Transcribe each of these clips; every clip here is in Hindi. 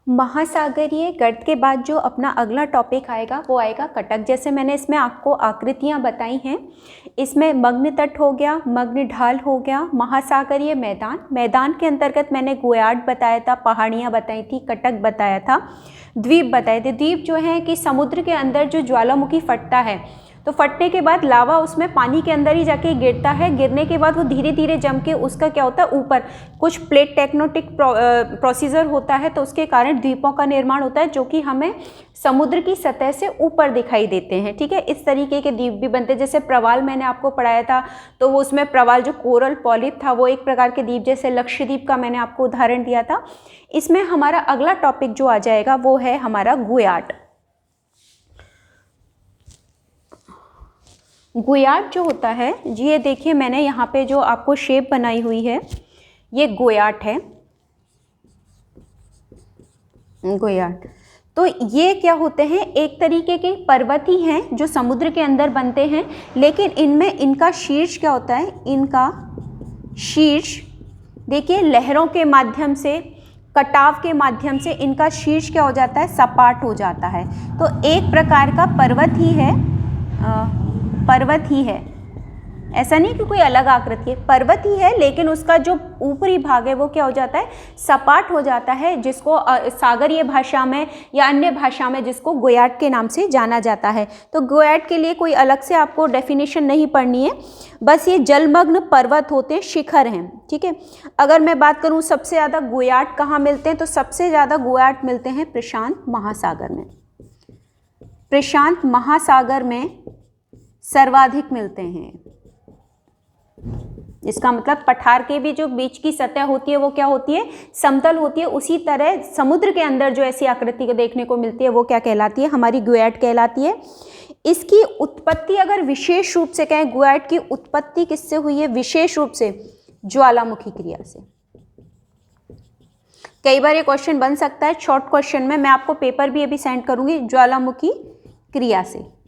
महासागरीय गर्त के बाद जो अपना अगला टॉपिक आएगा वो आएगा कटक। जैसे मैंने इसमें आपको आकृतियाँ बताई हैं, इसमें मग्न तट हो गया, मग्न ढाल हो गया, महासागरीय मैदान, मैदान के अंतर्गत मैंने गोयार्ड बताया था, पहाड़ियाँ बताई थी, कटक बताया था, द्वीप बताए थे। द्वीप जो है कि समुद्र के अंदर जो ज्वालामुखी फटता है तो फटने के बाद लावा उसमें पानी के अंदर ही जाके गिरता है, गिरने के बाद वो धीरे धीरे जम के उसका क्या होता है, ऊपर कुछ प्लेट टेक्टोनिक प्रोसीजर होता है, तो उसके कारण द्वीपों का निर्माण होता है जो कि हमें समुद्र की सतह से ऊपर दिखाई देते हैं। ठीक है, इस तरीके के द्वीप भी बनते हैं। जैसे प्रवाल मैंने आपको पढ़ाया था, तो वो उसमें प्रवाल जो कोरल पॉलिप था वो एक प्रकार के द्वीप, जैसे लक्षद्वीप का मैंने आपको उदाहरण दिया था। इसमें हमारा अगला टॉपिक जो आ जाएगा वो है हमारा गोयार्ड। गोयार्ड जो होता है जी, ये देखिए मैंने यहाँ पे जो आपको शेप बनाई हुई है ये गोयार्ड है, गोयार्ड। तो ये क्या होते हैं, एक तरीके के पर्वत ही हैं जो समुद्र के अंदर बनते हैं, लेकिन इनमें इनका शीर्ष क्या होता है, इनका शीर्ष देखिए लहरों के माध्यम से, कटाव के माध्यम से इनका शीर्ष क्या हो जाता है, सपाट हो जाता है। तो एक प्रकार का पर्वत ही है, पर्वत ही है, ऐसा नहीं कि कोई अलग आकृति है, पर्वत ही है, लेकिन उसका जो ऊपरी भाग है वो क्या हो जाता है, सपाट हो जाता है, जिसको सागरीय भाषा में या अन्य भाषा में जिसको गोयार्ड के नाम से जाना जाता है। तो गोयार्ड के लिए कोई अलग से आपको डेफिनेशन नहीं पढ़नी है, बस ये जलमग्न पर्वत होते हैं, शिखर हैं। ठीक है, अगर मैं बात करूँ सबसे ज़्यादा गोयार्ड कहाँ मिलते हैं, तो सबसे ज़्यादा गोयार्ड मिलते हैं प्रशांत महासागर में, प्रशांत महासागर में सर्वाधिक मिलते हैं। इसका मतलब पठार के भी जो बीच की सतह होती है वो क्या होती है, समतल होती है। उसी तरह समुद्र के अंदर जो ऐसी आकृति को देखने को मिलती है वो क्या कहलाती है, हमारी गोयार्ड कहलाती है। इसकी उत्पत्ति अगर विशेष रूप से कहें, गोयार्ड की उत्पत्ति किससे हुई है, विशेष रूप से ज्वालामुखी क्रिया से। कई बार ये क्वेश्चन बन सकता है शॉर्ट क्वेश्चन में, मैं आपको पेपर भी अभी सेंड करूंगी, ज्वालामुखी क्रिया से।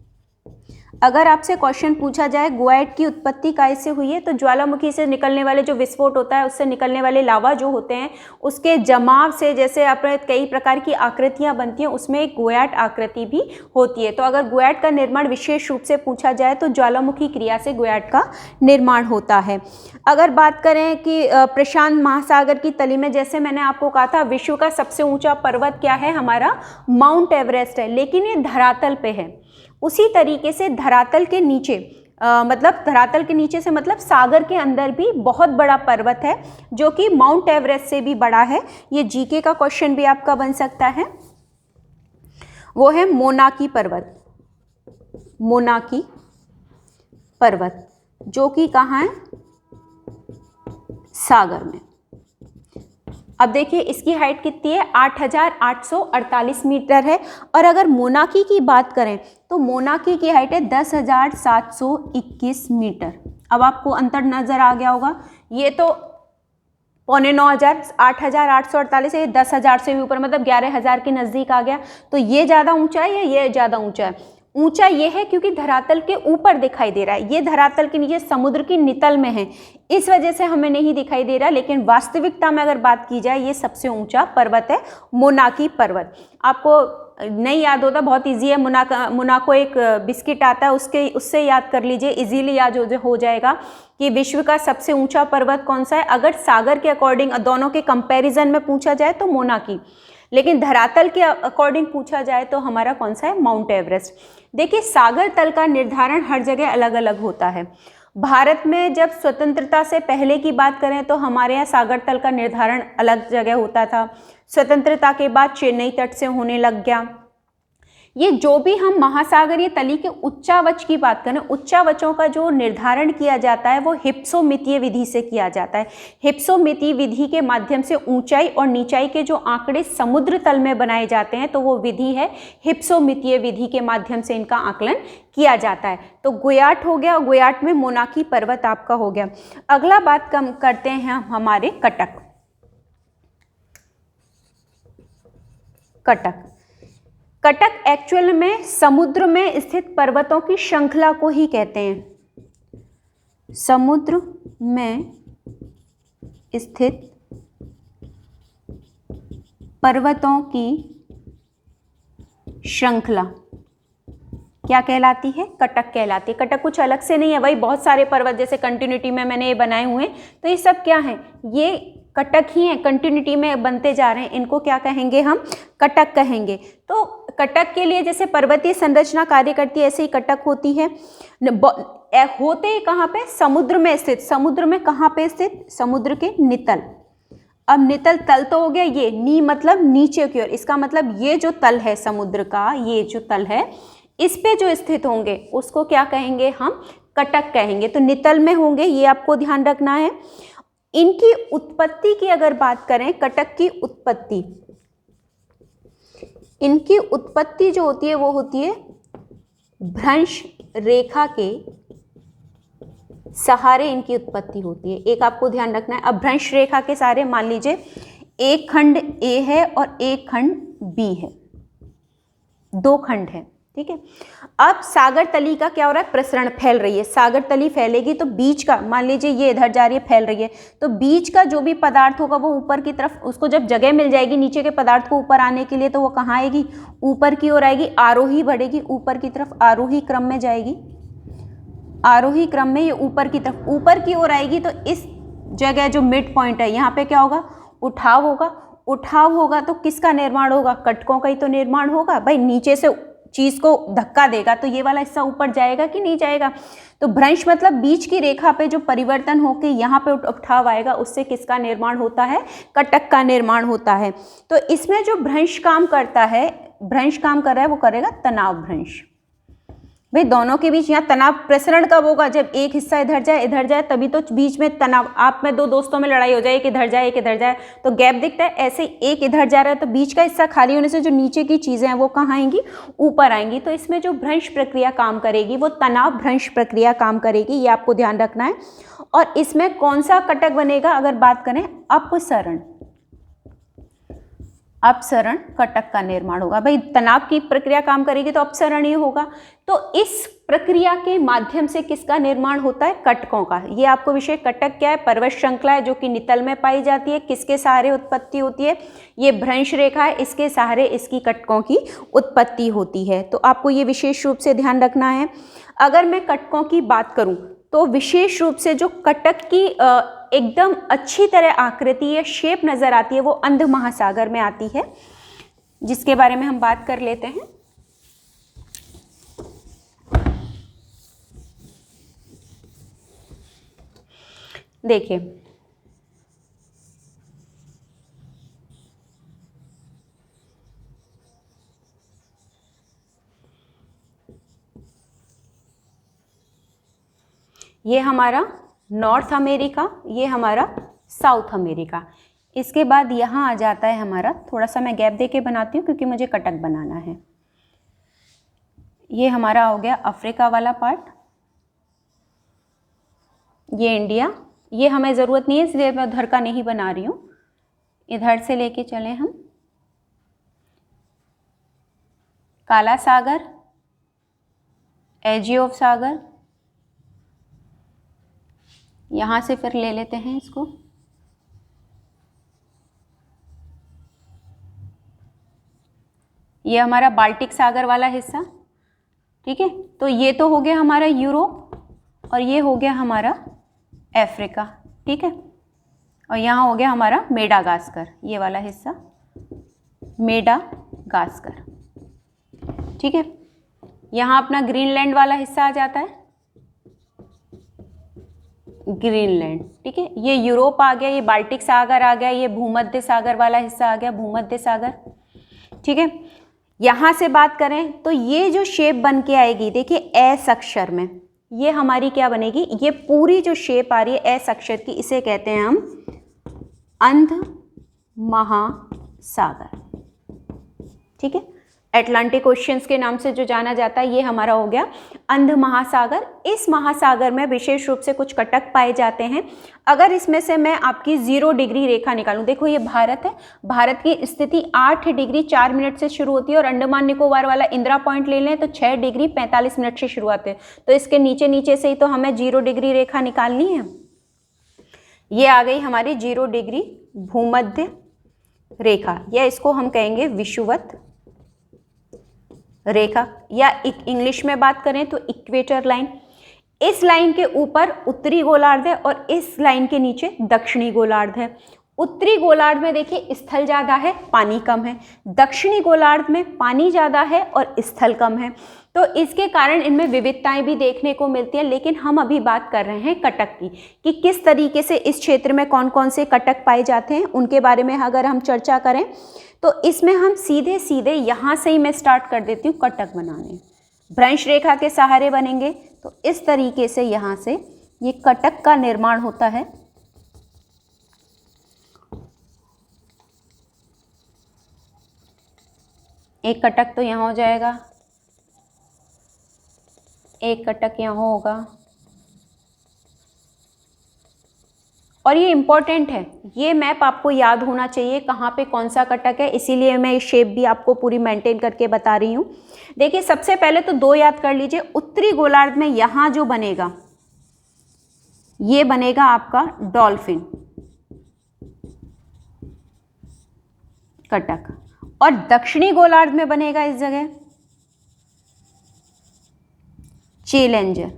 अगर आपसे क्वेश्चन पूछा जाए गोयार्ड की उत्पत्ति कैसे हुई है, तो ज्वालामुखी से निकलने वाले जो विस्फोट होता है, उससे निकलने वाले लावा जो होते हैं, उसके जमाव से जैसे अपने कई प्रकार की आकृतियां बनती हैं, उसमें एक गोयार्ड आकृति भी होती है। तो अगर गोयार्ड का निर्माण विशेष रूप से पूछा जाए तो ज्वालामुखी क्रिया से गोयार्ड का निर्माण होता है। अगर बात करें कि प्रशांत महासागर की तली में, जैसे मैंने आपको कहा था विश्व का सबसे ऊंचा पर्वत क्या है, हमारा माउंट एवरेस्ट है, लेकिन ये धरातल पे है। उसी तरीके से धरातल के नीचे मतलब धरातल के नीचे से मतलब सागर के अंदर भी बहुत बड़ा पर्वत है जो कि माउंट एवरेस्ट से भी बड़ा है। ये जीके का क्वेश्चन भी आपका बन सकता है। वो है मोनाकी पर्वत, मोनाकी पर्वत जो कि कहाँ है, सागर में। अब देखिए इसकी हाइट कितनी है, 8,848 मीटर है। और अगर मोनाकी की बात करें तो मोनाकी की हाइट है 10,721 मीटर। अब आपको अंतर नजर आ गया होगा, ये तो 9,500, 8,848 है, 10,000 से भी ऊपर, मतलब 11,000 के नज़दीक आ गया। तो ये ज़्यादा ऊंचा है या ये ज़्यादा ऊंचा है? ऊंचा ये है क्योंकि धरातल के ऊपर दिखाई दे रहा है, ये धरातल के नीचे समुद्र की नितल में है, इस वजह से हमें नहीं दिखाई दे रहा। लेकिन वास्तविकता में अगर बात की जाए, ये सबसे ऊंचा पर्वत है मोनाकी पर्वत। आपको नहीं याद होता, बहुत इजी है, मोनाको एक बिस्किट आता है, उससे याद कर लीजिए, इजीली याद हो जाएगा कि विश्व का सबसे ऊंचा पर्वत कौन सा है। अगर सागर के अकॉर्डिंग दोनों के कंपैरिजन में पूछा जाए तो मोनाकी, लेकिन धरातल के अकॉर्डिंग पूछा जाए तो हमारा कौन सा है, माउंट एवरेस्ट। देखिए सागर तल का निर्धारण हर जगह अलग अलग होता है। भारत में जब स्वतंत्रता से पहले की बात करें तो हमारे यहाँ सागर तल का निर्धारण अलग जगह होता था। स्वतंत्रता के बाद चेन्नई तट से होने लग गया। ये जो भी हम महासागरीय तली के उच्चावच की बात करें, उच्चावचों का जो निर्धारण किया जाता है वो हिप्सोमितीय विधि से किया जाता है। हिप्सोमितीय विधि के माध्यम से ऊंचाई और नीचाई के जो आंकड़े समुद्र तल में बनाए जाते हैं, तो वो विधि है हिप्सोमितीय विधि के माध्यम से इनका आकलन किया जाता है। तो गोयार्ड हो गया, गोयार्ड में मोनाकी पर्वत आपका हो गया। अगला बात करते हैं हमारे कटक। कटक, कटक एक्चुअल में समुद्र में स्थित पर्वतों की श्रृंखला को ही कहते हैं। समुद्र में स्थित पर्वतों की श्रृंखला क्या कहलाती है? कटक कहलाती है। कटक कुछ अलग से नहीं है, वही बहुत सारे पर्वत जैसे कंटिन्यूटी में मैंने ये बनाए हुए हैं, तो ये सब क्या है? ये कटक ही है, कंटिन्यूटी में बनते जा रहे हैं, इनको क्या कहेंगे हम? कटक कहेंगे। तो कटक के लिए जैसे पर्वतीय संरचना कार्य करती है, ऐसे ही कटक होती है। होते कहाँ पे? समुद्र में स्थित। समुद्र में कहाँ पे स्थित? समुद्र के नितल। अब नितल तल तो हो गया, ये नी मतलब नीचे की ओर, इसका मतलब ये जो तल है समुद्र का, ये जो तल है इस पे जो स्थित होंगे उसको क्या कहेंगे हम? कटक कहेंगे। तो नितल में होंगे, ये आपको ध्यान रखना है। इनकी उत्पत्ति की अगर बात करें, कटक की उत्पत्ति, इनकी उत्पत्ति जो होती है वो होती है भ्रंश रेखा के सहारे इनकी उत्पत्ति होती है। एक आपको ध्यान रखना है। अब भ्रंश रेखा के सहारे मान लीजिए एक खंड ए है और एक खंड बी है, दो खंड है, ठीक है। अब सागर तली का क्या हो रहा है? प्रसरण, फैल रही है। सागर तली फैलेगी तो बीच का, मान लीजिए ये इधर जा रही है, फैल रही है, तो बीच का जो भी पदार्थ होगा वो ऊपर की तरफ, उसको जब जगह मिल जाएगी नीचे के पदार्थ को ऊपर आने के लिए, तो वो कहाँ आएगी? ऊपर की ओर आएगी, आरोही बढ़ेगी, ऊपर की तरफ आरोही क्रम में जाएगी। आरोही क्रम में ये ऊपर की तरफ, ऊपर की ओर आएगी। तो इस जगह जो मिड पॉइंट है यहाँ पे क्या होगा? उठाव होगा। उठाव होगा तो किसका निर्माण होगा? कटकों का ही तो निर्माण होगा भाई। नीचे से चीज को धक्का देगा तो ये वाला हिस्सा ऊपर जाएगा कि नहीं जाएगा? तो भ्रंश मतलब बीच की रेखा पे जो परिवर्तन होकर यहाँ पे उठाव आएगा, उससे किसका निर्माण होता है? कटक का निर्माण होता है। तो इसमें जो भ्रंश काम करता है, भ्रंश काम कर रहा है, वो करेगा तनाव भ्रंश। भाई दोनों के बीच यहाँ तनाव प्रसरण कब होगा? जब एक हिस्सा इधर जाए तभी तो बीच में तनाव। आप में दो दोस्तों में लड़ाई हो जाए, एक इधर जाए एक इधर जाए तो गैप दिखता है, ऐसे एक इधर जा रहा है तो बीच का हिस्सा खाली होने से जो नीचे की चीजें हैं वो कहाँ आएंगी? ऊपर आएंगी। तो इसमें जो भ्रंश प्रक्रिया काम करेगी वो तनाव भ्रंश प्रक्रिया काम करेगी, ये आपको ध्यान रखना है। और इसमें कौन सा कटक बनेगा? अगर बात करें अपसरण, अपसरण कटक का निर्माण होगा। भाई तनाव की प्रक्रिया काम करेगी तो अपसरण ही होगा। तो इस प्रक्रिया के माध्यम से किसका निर्माण होता है? कटकों का। ये आपको विषय, कटक क्या है? पर्वत श्रृंखला है जो कि नितल में पाई जाती है। किसके सहारे उत्पत्ति होती है? ये भ्रंश रेखा है, इसके सहारे इसकी कटकों की उत्पत्ति होती है। तो आपको ये विशेष रूप से ध्यान रखना है। अगर मैं कटकों की बात करूं तो विशेष रूप से जो कटक की एकदम अच्छी तरह आकृति या शेप नजर आती है वो अंध महासागर में आती है, जिसके बारे में हम बात कर लेते हैं। देखिए ये हमारा नॉर्थ अमेरिका, ये हमारा साउथ अमेरिका। इसके बाद यहाँ आ जाता है हमारा, थोड़ा सा मैं गैप देके बनाती हूँ क्योंकि मुझे कटक बनाना है। ये हमारा हो गया अफ्रीका वाला पार्ट, ये इंडिया। ये हमें ज़रूरत नहीं है इसलिए मैं उधर का नहीं बना रही हूँ। इधर से लेके चले हम काला सागर, एजियोव सागर, यहाँ से फिर ले लेते हैं इसको, ये हमारा बाल्टिक सागर वाला हिस्सा, ठीक है। तो ये तो हो गया हमारा यूरोप और ये हो गया हमारा अफ्रीका, ठीक है। और यहाँ हो गया हमारा मेडागास्कर, ये वाला हिस्सा मेडागास्कर, ठीक है। यहाँ अपना ग्रीनलैंड वाला हिस्सा आ जाता है, ग्रीनलैंड, ठीक है। ये यूरोप आ गया, ये बाल्टिक सागर आ गया, ये भूमध्य सागर वाला हिस्सा आ गया, भूमध्य सागर, ठीक है। यहाँ से बात करें तो ये जो शेप बन के आएगी, देखिए एस अक्षर में, ये हमारी क्या बनेगी? ये पूरी जो शेप आ रही है एस अक्षर की, इसे कहते हैं हम अंध महासागर, ठीक है। अटलांटिक ओशियंस के नाम से जो जाना जाता है, ये हमारा हो गया अंध महासागर। इस महासागर में विशेष रूप से कुछ कटक पाए जाते हैं। अगर इसमें से मैं आपकी 0 डिग्री रेखा निकालूं, देखो ये भारत है, भारत की स्थिति 8 डिग्री 4 मिनट से शुरू होती है और अंडमान निकोबार वाला इंदिरा पॉइंट ले लें तो 6 डिग्री 45 मिनट से शुरुआत है। तो इसके नीचे नीचे से ही तो हमें 0 डिग्री रेखा निकालनी है। ये आ गई हमारी 0 डिग्री भूमध्य रेखा, या इसको हम कहेंगे विषुवत रेखा, या इंग्लिश में बात करें तो इक्वेटर लाइन। इस लाइन के ऊपर उत्तरी गोलार्ध है और इस लाइन के नीचे दक्षिणी गोलार्ध है। उत्तरी गोलार्ध में देखिए स्थल ज़्यादा है, पानी कम है। दक्षिणी गोलार्ध में पानी ज़्यादा है और स्थल कम है। तो इसके कारण इनमें विविधताएं भी देखने को मिलती हैं। लेकिन हम अभी बात कर रहे हैं कटक की, कि किस तरीके से इस क्षेत्र में कौन कौन से कटक पाए जाते हैं, उनके बारे में अगर हम चर्चा करें तो इसमें हम सीधे सीधे यहाँ से ही मैं स्टार्ट कर देती हूँ कटक बनाने। भ्रंश रेखा के सहारे बनेंगे तो इस तरीके से यहाँ से ये कटक का निर्माण होता है। एक कटक तो यहाँ हो जाएगा, एक कटक यहाँ होगा, और ये इम्पॉर्टेंट है, ये मैप आपको याद होना चाहिए कहाँ पे कौन सा कटक है, इसीलिए मैं शेप भी आपको पूरी मेंटेन करके बता रही हूँ। देखिए सबसे पहले तो दो याद कर लीजिए। उत्तरी गोलार्ध में यहाँ जो बनेगा ये बनेगा आपका डॉल्फिन कटक, और दक्षिणी गोलार्ध में बनेगा इस जगह चैलेंजर।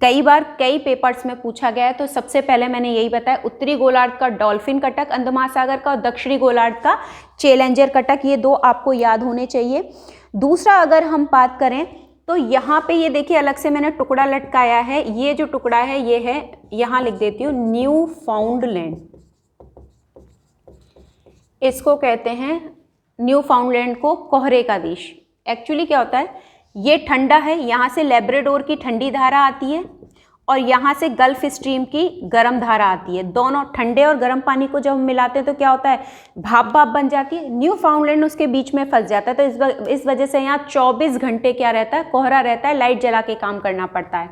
कई बार कई पेपर्स में पूछा गया है, तो सबसे पहले मैंने यही बताया, उत्तरी गोलार्ध का डॉल्फिन कटक अंध महासागर का, और दक्षिणी गोलार्ध का चैलेंजर कटक, ये दो आपको याद होने चाहिए। दूसरा अगर हम बात करें तो यहाँ पे ये देखिए अलग से मैंने टुकड़ा लटकाया है, ये जो टुकड़ा है ये है, यहाँ लिख देती हूँ न्यू फाउंडलैंड, इसको कहते हैं न्यू फाउंडलैंड को कोहरे का देश। एक्चुअली क्या होता है, ये ठंडा है, यहाँ से लेब्राडोर की ठंडी धारा आती है और यहाँ से गल्फ स्ट्रीम की गर्म धारा आती है। दोनों ठंडे और गर्म पानी को जब हम मिलाते हैं तो क्या होता है, भाप भाप बन जाती है। न्यू फाउंडलैंड उसके बीच में फंस जाता है, तो इस वजह से यहाँ 24 घंटे क्या रहता है, कोहरा रहता है, लाइट जला के काम करना पड़ता है।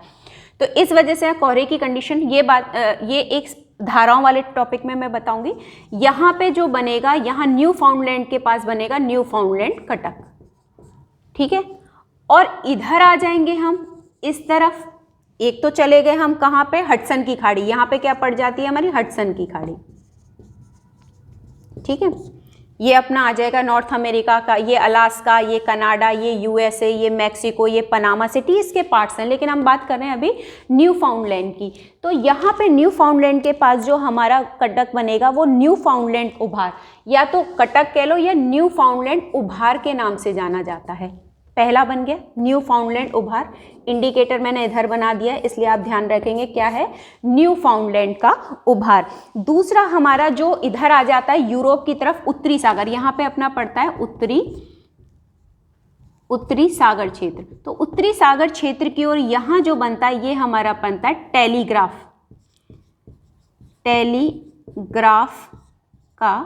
तो इस वजह से कोहरे की कंडीशन, ये एक धाराओं वाले टॉपिक में मैं बताऊंगी। यहाँ पे जो बनेगा, यहाँ न्यू फाउंडलैंड के पास बनेगा न्यू फाउंडलैंड कटक, ठीक है। और इधर आ जाएंगे हम इस तरफ, एक तो चले गए हम कहाँ पे, हडसन की खाड़ी, यहाँ पे क्या पड़ जाती है हमारी, हडसन की खाड़ी, ठीक है। ये अपना आ जाएगा नॉर्थ अमेरिका का, ये अलास्का, ये कनाडा, ये यूएसए, ये मैक्सिको, ये पनामा सिटी, इसके पार्ट्स हैं। लेकिन हम बात कर रहे हैं अभी न्यू फाउंडलैंड की। तो यहाँ पे न्यू फाउंडलैंड के पास जो हमारा कटक बनेगा वो न्यू फाउंडलैंड उभार, या तो कटक कह लो या न्यू फाउंडलैंड उभार के नाम से जाना जाता है। पहला बन गया न्यू फाउंडलैंड उभार, इंडिकेटर मैंने इधर बना दिया है, इसलिए आप ध्यान रखेंगे क्या है, न्यू फाउंडलैंड का उभार। दूसरा हमारा जो इधर आ जाता है यूरोप की तरफ, उत्तरी सागर, यहाँ पे अपना पड़ता है उत्तरी सागर क्षेत्र। तो उत्तरी सागर क्षेत्र की ओर यहाँ जो बनता है ये हमारा बनता है टेलीग्राफ का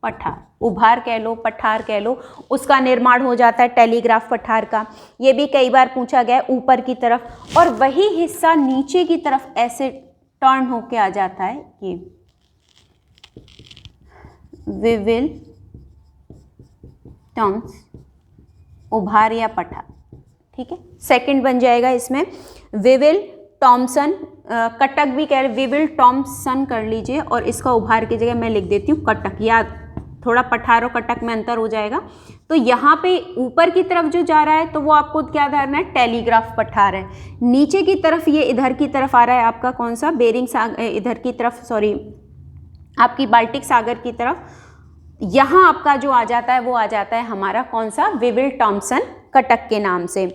पठार, उभार कह लो, पठार कह लो, उसका निर्माण हो जाता है टेलीग्राफ पठार का। ये भी कई बार पूछा गया है, ऊपर की तरफ, और वही हिस्सा नीचे की तरफ ऐसे टर्न होके आ जाता है, ये विविल टर्म्स उभार या पठार, ठीक है। सेकंड बन जाएगा इसमें विविल टॉमसन, कटक भी कह रहे, विविल टॉमसन कर लीजिए, और इसका उभार की जगह मैं लिख देती हूँ कटक, या थोड़ा पठार और कटक में अंतर हो जाएगा। तो यहाँ पे ऊपर की तरफ जो जा रहा है तो वो आपको क्या धरना है, टेलीग्राफ पठार है। नीचे की तरफ ये इधर की तरफ आ रहा है आपका कौन सा, बेरिंग सागर, इधर की तरफ, सॉरी आपकी बाल्टिक सागर की तरफ, यहाँ आपका जो आ जाता है वो आ जाता है हमारा कौन सा, विविल टॉमसन कटक के नाम से।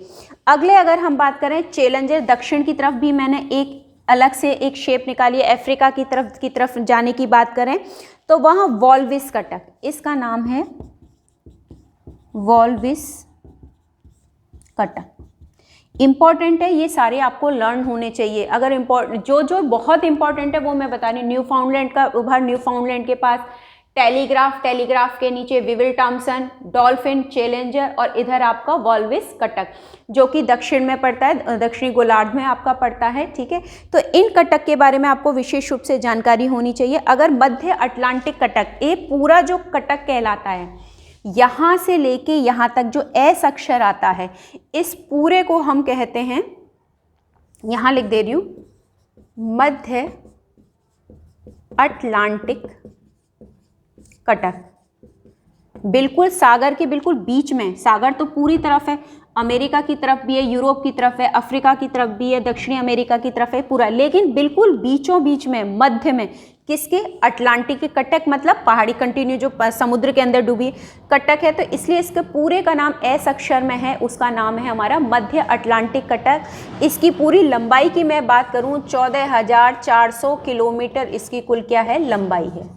अगले अगर हम बात करें चैलेंजर, दक्षिण की तरफ भी मैंने एक अलग से एक शेप निकाली है। अफ्रीका की तरफ जाने की बात करें तो वहाँ वॉल्विस कटक, इसका नाम है वॉल्विस कटक। इंपॉर्टेंट है, ये सारे आपको लर्न होने चाहिए। अगर जो बहुत इंपॉर्टेंट है वो मैं बता रही हूँ। न्यू फाउंडलैंड का उभार, न्यू फाउंडलैंड के पास टेलीग्राफ के नीचे विविल टॉमसन, डॉल्फिन, चैलेंजर, और इधर आपका वॉल्विस कटक जो कि दक्षिण में पड़ता है, दक्षिणी गोलार्ध में आपका पड़ता है, ठीक है। तो इन कटक के बारे में आपको विशेष रूप से जानकारी होनी चाहिए। अगर मध्य अटलांटिक कटक, ये पूरा जो कटक कहलाता है, यहाँ से लेके यहाँ तक जो एस अक्षर आता है, इस पूरे को हम कहते हैं, यहाँ लिख दे रही हूँ, मध्य अटलांटिक कटक बिल्कुल सागर के बिल्कुल बीच में। सागर तो पूरी तरफ है, अमेरिका की तरफ भी है, यूरोप की तरफ है, अफ्रीका की तरफ भी है, दक्षिणी अमेरिका की तरफ है पूरा, लेकिन बिल्कुल बीचों बीच में मध्य में किसके? अटलांटिक के कटक, मतलब पहाड़ी कंटिन्यू जो समुद्र के अंदर डूबी कटक है, तो इसलिए इसके पूरे का नाम एस अक्षर में है, उसका नाम है हमारा मध्य अटलांटिक कटक। इसकी पूरी लंबाई की मैं बात करूं 14,400 किलोमीटर इसकी कुल क्या है? लंबाई है।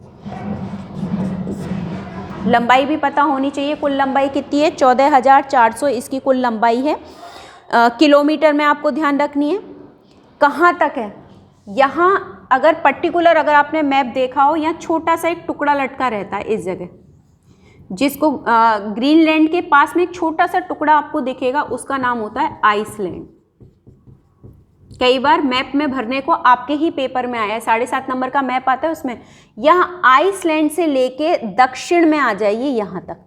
लंबाई भी पता होनी चाहिए, कुल लंबाई कितनी है? 14,400 इसकी कुल लंबाई है। किलोमीटर में आपको ध्यान रखनी है। कहाँ तक है? यहाँ अगर पर्टिकुलर अगर आपने मैप देखा हो, यहाँ छोटा सा एक टुकड़ा लटका रहता है इस जगह, जिसको ग्रीनलैंड के पास में एक छोटा सा टुकड़ा आपको दिखेगा, उसका नाम होता है आइसलैंड। कई बार मैप में भरने को आपके ही पेपर में आया है, 7.5 नंबर का मैप आता है उसमें, यहाँ आइसलैंड से लेके दक्षिण में आ जाइए यहाँ तक,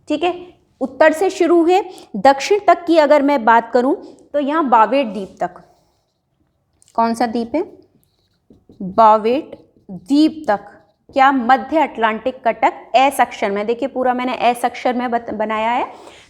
ठीक है। उत्तर से शुरू है, दक्षिण तक की अगर मैं बात करूं तो यहाँ बावेट द्वीप तक, कौन सा द्वीप है? बावेट द्वीप तक, क्या? मध्य अटलांटिक कटक एस अक्षर में। देखिए पूरा मैंने एस अक्षर में बनाया है,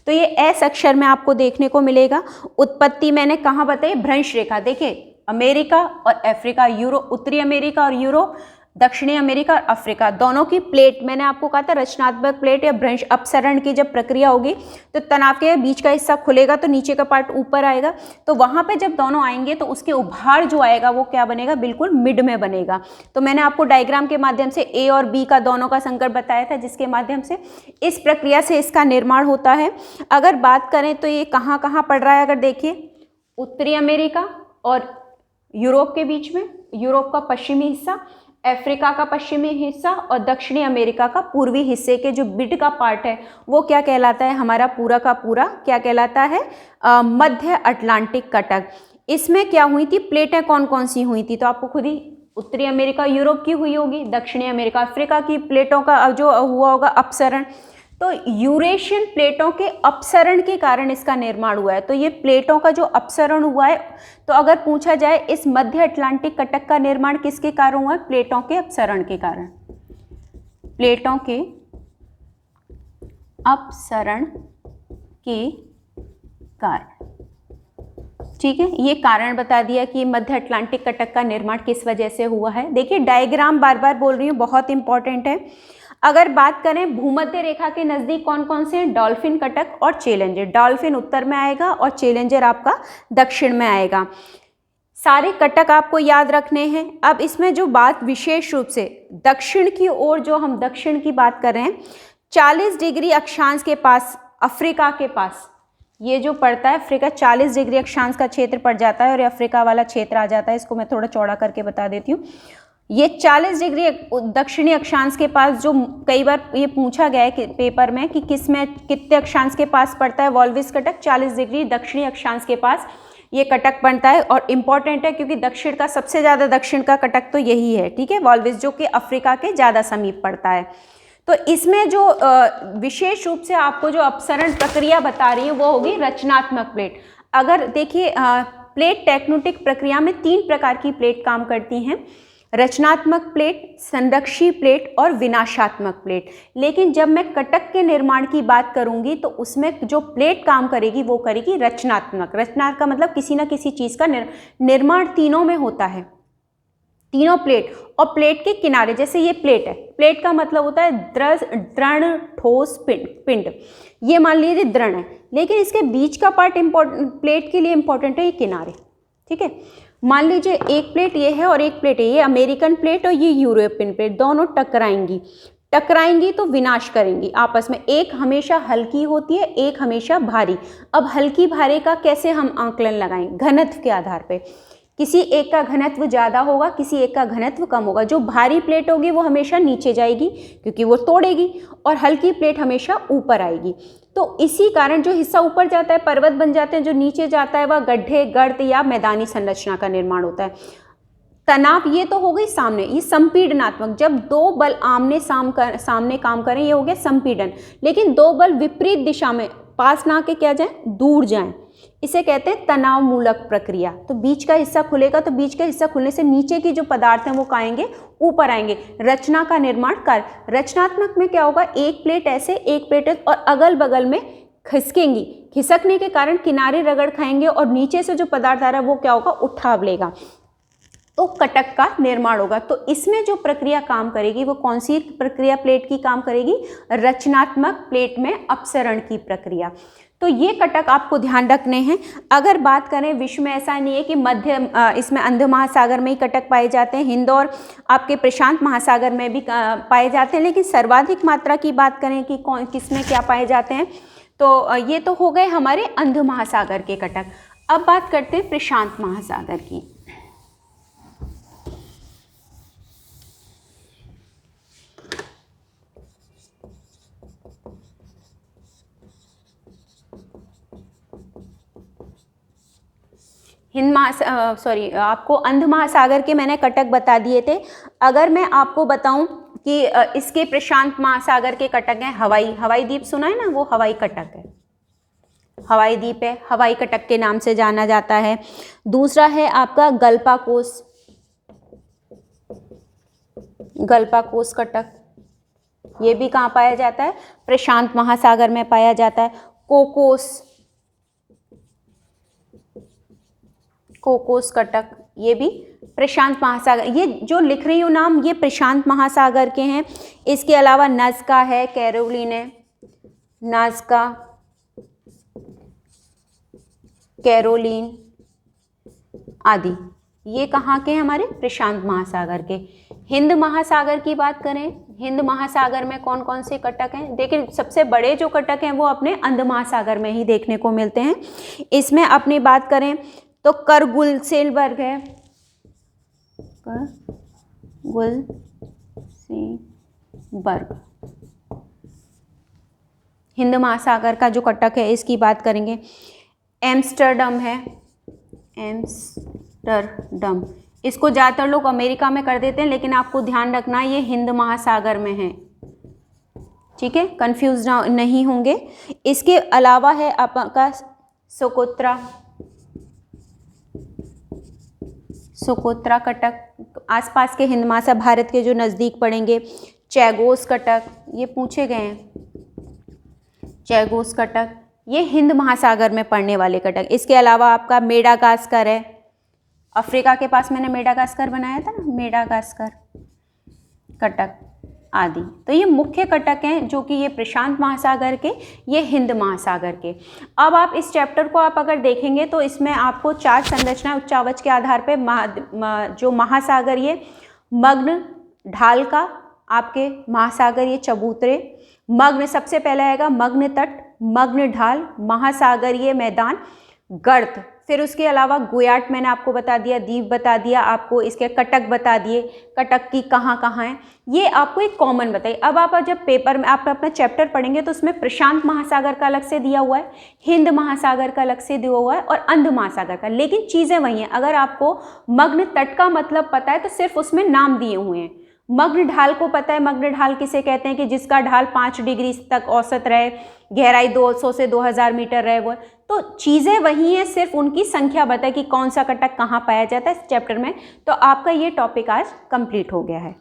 तो ये एस अक्षर में आपको देखने को मिलेगा। उत्पत्ति मैंने कहाँ बताई? भ्रंश रेखा। देखिए अमेरिका और अफ्रीका, यूरोप, उत्तरी अमेरिका और यूरोप, दक्षिणी अमेरिका और अफ्रीका, दोनों की प्लेट, मैंने आपको कहा था रचनात्मक प्लेट या भ्रंश अपसरण की जब प्रक्रिया होगी तो तनाव के बीच का हिस्सा खुलेगा तो नीचे का पार्ट ऊपर आएगा, तो वहां पे जब दोनों आएंगे तो उसके उभार जो आएगा वो क्या बनेगा? बिल्कुल मिड में बनेगा। तो मैंने आपको डायग्राम के माध्यम से ए और बी का दोनों का संकर बताया था, जिसके माध्यम से इस प्रक्रिया से इसका निर्माण होता है। अगर बात करें तो ये कहाँ कहाँ पड़ रहा है? अगर देखिए उत्तरी अमेरिका और यूरोप के बीच में, यूरोप का पश्चिमी हिस्सा, अफ्रीका का पश्चिमी हिस्सा और दक्षिणी अमेरिका का पूर्वी हिस्से के जो मिड का पार्ट है वो क्या कहलाता है? हमारा पूरा का पूरा क्या कहलाता है? मध्य अटलांटिक कटक। इसमें क्या हुई थी? प्लेटें कौन कौन सी हुई थी? तो आपको खुद ही उत्तरी अमेरिका यूरोप की हुई होगी, दक्षिणी अमेरिका अफ्रीका की प्लेटों का जो हुआ होगा अपसरण, तो यूरेशियन प्लेटों के अपसरण के कारण इसका निर्माण हुआ है। तो ये प्लेटों का जो अपसरण हुआ है, तो अगर पूछा जाए इस मध्य अटलांटिक कटक का निर्माण किसके कारण हुआ है? प्लेटों के अपसरण के कारण। प्लेटों के अपसरण के कारण, ठीक है। ये कारण बता दिया कि मध्य अटलांटिक कटक का निर्माण किस वजह से हुआ है। देखिए डायग्राम बार बार बोल रही हूँ, बहुत इंपॉर्टेंट है। अगर बात करें भूमध्य रेखा के नजदीक कौन कौन से हैं? डॉल्फिन कटक और चैलेंजर। डॉल्फिन उत्तर में आएगा और चैलेंजर आपका दक्षिण में आएगा। सारे कटक आपको याद रखने हैं। अब इसमें जो बात विशेष रूप से दक्षिण की ओर, जो हम दक्षिण की बात कर रहे हैं, 40 डिग्री अक्षांश के पास, अफ्रीका के पास ये जो पड़ता है अफ्रीका, 40 डिग्री अक्षांश का क्षेत्र पड़ जाता है और ये अफ्रीका वाला क्षेत्र आ जाता है। इसको मैं थोड़ा चौड़ा करके बता देती हूँ। ये 40 डिग्री दक्षिणी अक्षांश के पास, जो कई बार ये पूछा गया है कि पेपर में कि किस में कितने अक्षांश के पास पड़ता है वॉल्विस कटक, 40 डिग्री दक्षिणी अक्षांश के पास ये कटक बनता है। और इम्पॉर्टेंट है क्योंकि दक्षिण का सबसे ज़्यादा दक्षिण का कटक तो यही है, ठीक है, वॉल्विस, जो कि अफ्रीका के ज़्यादा समीप पड़ता है। तो इसमें जो विशेष रूप से आपको जो अपसरण प्रक्रिया बता रही है वो होगी रचनात्मक प्लेट। अगर देखिए प्लेट टेक्टोनिक प्रक्रिया में 3 प्रकार की प्लेट काम करती हैं, रचनात्मक प्लेट, संरक्षी प्लेट और विनाशात्मक प्लेट। लेकिन जब मैं कटक के निर्माण की बात करूंगी तो उसमें जो प्लेट काम करेगी वो करेगी रचनात्मक। रचनात्मक का मतलब किसी न किसी चीज़ का निर्माण तीनों में होता है, तीनों प्लेट। और प्लेट के किनारे, जैसे ये प्लेट है, प्लेट का मतलब होता है दृढ़ ठोस पिंड, ये मान लीजिए दृढ़ है, लेकिन इसके बीच का पार्ट प्लेट के लिए इंपॉर्टेंट है ये किनारे, ठीक है। मान लीजिए एक प्लेट ये है और एक प्लेट है, ये अमेरिकन प्लेट और ये यूरोपियन प्लेट, दोनों टकराएंगी तो विनाश करेंगी आपस में। एक हमेशा हल्की होती है, एक हमेशा भारी। अब हल्की भारी का कैसे हम आंकलन लगाएं? घनत्व के आधार पे, किसी एक का घनत्व ज़्यादा होगा, किसी एक का घनत्व कम होगा। जो भारी प्लेट होगी वो हमेशा नीचे जाएगी क्योंकि वो तोड़ेगी, और हल्की प्लेट हमेशा ऊपर आएगी। तो इसी कारण जो हिस्सा ऊपर जाता है पर्वत बन जाते हैं, जो नीचे जाता है वह गड्ढे, गर्त या मैदानी संरचना का निर्माण होता है। तनाव ये तो हो गई सामने, ये संपीडनात्मक, जब 2 बल आमने सामने काम करें ये हो गया संपीडन। लेकिन 2 बल विपरीत दिशा में पास ना के क्या जाएं, दूर जाएं, इसे कहते हैं तनाव मूलक प्रक्रिया। तो बीच का हिस्सा खुलेगा, तो बीच का हिस्सा खुलने से नीचे की जो पदार्थ हैं वो कहाँ आएंगे, ऊपर आएंगे। रचना का निर्माण कर, रचनात्मक में क्या होगा, एक प्लेट ऐसे, एक प्लेट ऐसे, और अगल बगल में खिसकेंगी, खिसकने के कारण किनारे रगड़ खाएंगे और नीचे से जो पदार्थ आ रहा है वो क्या होगा, उठा लेगा, तो कटक का निर्माण होगा। तो इसमें जो प्रक्रिया काम करेगी वो कौन सी प्रक्रिया प्लेट की काम करेगी, रचनात्मक प्लेट में अपसरण की प्रक्रिया। तो ये कटक आपको ध्यान रखने हैं। अगर बात करें विश्व में, ऐसा नहीं है कि मध्य इसमें अंध महासागर में ही कटक पाए जाते हैं, हिंद और आपके प्रशांत महासागर में भी पाए जाते हैं, लेकिन सर्वाधिक मात्रा की बात करें कि कौन किसमें क्या पाए जाते हैं, तो ये तो हो गए हमारे अंध महासागर के कटक। अब बात करते हैं प्रशांत महासागर की। आपको अंध महासागर के मैंने कटक बता दिए थे। अगर मैं आपको बताऊं कि इसके प्रशांत महासागर के कटक हैं हवाई द्वीप, सुना है ना, वो हवाई कटक है, हवाई द्वीप है, हवाई कटक के नाम से जाना जाता है। दूसरा है आपका गल्पाकोस कटक, ये भी कहाँ पाया जाता है, प्रशांत महासागर में पाया जाता है। कोकोस कटक, ये भी प्रशांत महासागर, ये जो लिख रही हूँ नाम ये प्रशांत महासागर के हैं। इसके अलावा नज़का है, कैरोलिन है, नाज़का, कैरोलिन आदि, ये कहाँ के हैं, हमारे प्रशांत महासागर के। हिंद महासागर की बात करें, हिंद महासागर में कौन कौन से कटक हैं, देखिए सबसे बड़े जो कटक हैं वो अपने अंध महासागर में ही देखने को मिलते हैं। इसमें अपनी बात करें तो करगुलसेनबर्ग है, करगुलसेनबर्ग हिंद महासागर का जो कटक है इसकी बात करेंगे। एम्स्टर्डम है, एम्स्टर्डम, इसको ज़्यादातर लोग अमेरिका में कर देते हैं, लेकिन आपको ध्यान रखना ये हिंद महासागर में है, ठीक है, कंफ्यूज नहीं होंगे। इसके अलावा है आपका सोकोत्रा कटक, आसपास के हिंद महासागर भारत के जो नज़दीक पड़ेंगे। चैगोस कटक, ये पूछे गए हैं, चैगोस कटक, ये हिंद महासागर में पड़ने वाले कटक। इसके अलावा आपका मेडागास्कर है, अफ्रीका के पास मैंने मेडागास्कर बनाया था ना, मेडागास्कर कटक आदि। तो ये मुख्य कटक हैं जो कि ये प्रशांत महासागर के, ये हिंद महासागर के। अब आप इस चैप्टर को आप अगर देखेंगे तो इसमें आपको 4 संरचना उच्चावच के आधार पे जो महासागर ये मग्न ढाल का, आपके महासागर ये चबूतरे, मग्न सबसे पहले आएगा मग्न तट, मग्न ढाल, महासागरीय मैदान, गर्त, फिर उसके अलावा गुयाट मैंने आपको बता दिया, द्वीप बता दिया आपको, इसके कटक बता दिए, कटक की कहाँ कहाँ है, ये आपको एक कॉमन बताइए। अब आप जब पेपर में आप अपना चैप्टर पढ़ेंगे तो उसमें प्रशांत महासागर का अलग से दिया हुआ है, हिंद महासागर का अलग से दिया हुआ है और अंध महासागर का, लेकिन चीज़ें वही हैं। अगर आपको मग्न तट का मतलब पता है तो सिर्फ उसमें नाम दिए हुए हैं। मग्न ढाल को पता है, मग्न ढाल किसे कहते हैं कि जिसका ढाल 5 डिग्री तक औसत रहे, गहराई 200 से 2000 मीटर रहे, वो तो चीज़ें वही हैं, सिर्फ उनकी संख्या बताए कि कौन सा कटक कहाँ पाया जाता है इस चैप्टर में। तो आपका ये टॉपिक आज कंप्लीट हो गया है।